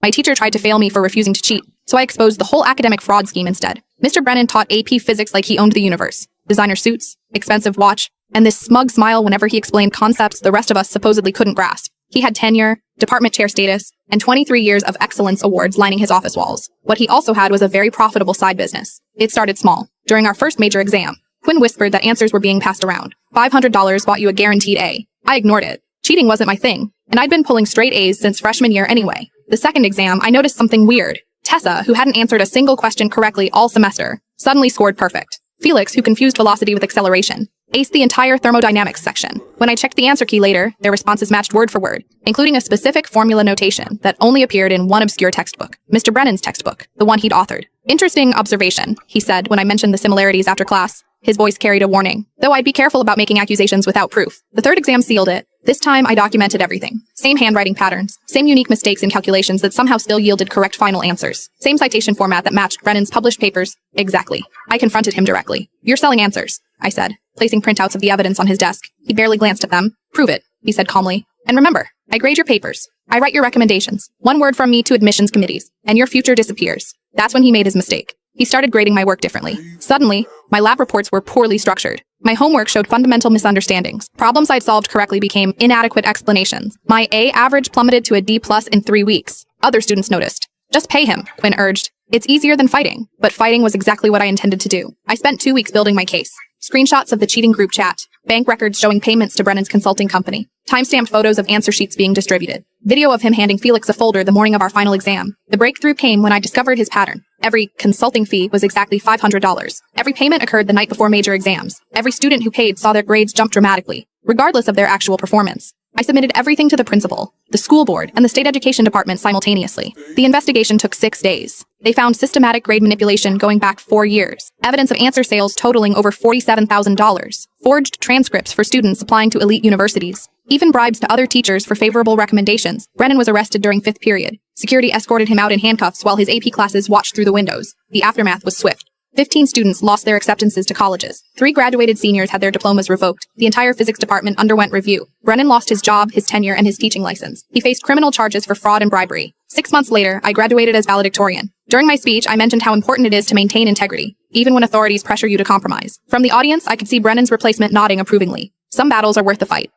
My teacher tried to fail me for refusing to cheat, so I exposed the whole academic fraud scheme instead. Mr. Brennan taught AP physics like he owned the universe. Designer suits, expensive watch, and this smug smile whenever he explained concepts the rest of us supposedly couldn't grasp. He had tenure, department chair status, and 23 years of excellence awards lining his office walls. What he also had was a very profitable side business. It started small. During our first major exam, Quinn whispered that answers were being passed around. $500 bought you a guaranteed A. I ignored it. Cheating wasn't my thing, and I'd been pulling straight A's since freshman year anyway. The second exam, I noticed something weird. Tessa, who hadn't answered a single question correctly all semester, suddenly scored perfect. Felix, who confused velocity with acceleration, aced the entire thermodynamics section. When I checked the answer key later, their responses matched word for word, including a specific formula notation that only appeared in one obscure textbook, Mr. Brennan's textbook, the one he'd authored. Interesting observation, he said when I mentioned the similarities after class. His voice carried a warning, though I'd be careful about making accusations without proof. The third exam sealed it. This time, I documented everything. Same handwriting patterns, same unique mistakes in calculations that somehow still yielded correct final answers. Same citation format that matched Brennan's published papers. Exactly. I confronted him directly. You're selling answers, I said, placing printouts of the evidence on his desk. He barely glanced at them. Prove it, he said calmly. And remember, I grade your papers. I write your recommendations. One word from me to admissions committees, and your future disappears. That's when he made his mistake. He started grading my work differently. Suddenly, my lab reports were poorly structured. My homework showed fundamental misunderstandings. Problems I'd solved correctly became inadequate explanations. My A average plummeted to a D+ in 3 weeks. Other students noticed. Just pay him, Quinn urged. It's easier than fighting. But fighting was exactly what I intended to do. I spent 2 weeks building my case. Screenshots of the cheating group chat, bank records showing payments to Brennan's consulting company, timestamped photos of answer sheets being distributed, video of him handing Felix a folder the morning of our final exam. The breakthrough came when I discovered his pattern. Every consulting fee was exactly $500. Every payment occurred the night before major exams. Every student who paid saw their grades jump dramatically, regardless of their actual performance. I submitted everything to the principal, the school board, and the state education department simultaneously. The investigation took 6 days. They found systematic grade manipulation going back 4 years, evidence of answer sales totaling over $47,000, forged transcripts for students applying to elite universities, even bribes to other teachers for favorable recommendations. Brennan was arrested during 5th period. Security escorted him out in handcuffs while his AP classes watched through the windows. The aftermath was swift. 15 students lost their acceptances to colleges. 3 graduated seniors had their diplomas revoked. The entire physics department underwent review. Brennan lost his job, his tenure, and his teaching license. He faced criminal charges for fraud and bribery. 6 months later, I graduated as valedictorian. During my speech, I mentioned how important it is to maintain integrity, even when authorities pressure you to compromise. From the audience, I could see Brennan's replacement nodding approvingly. Some battles are worth the fight.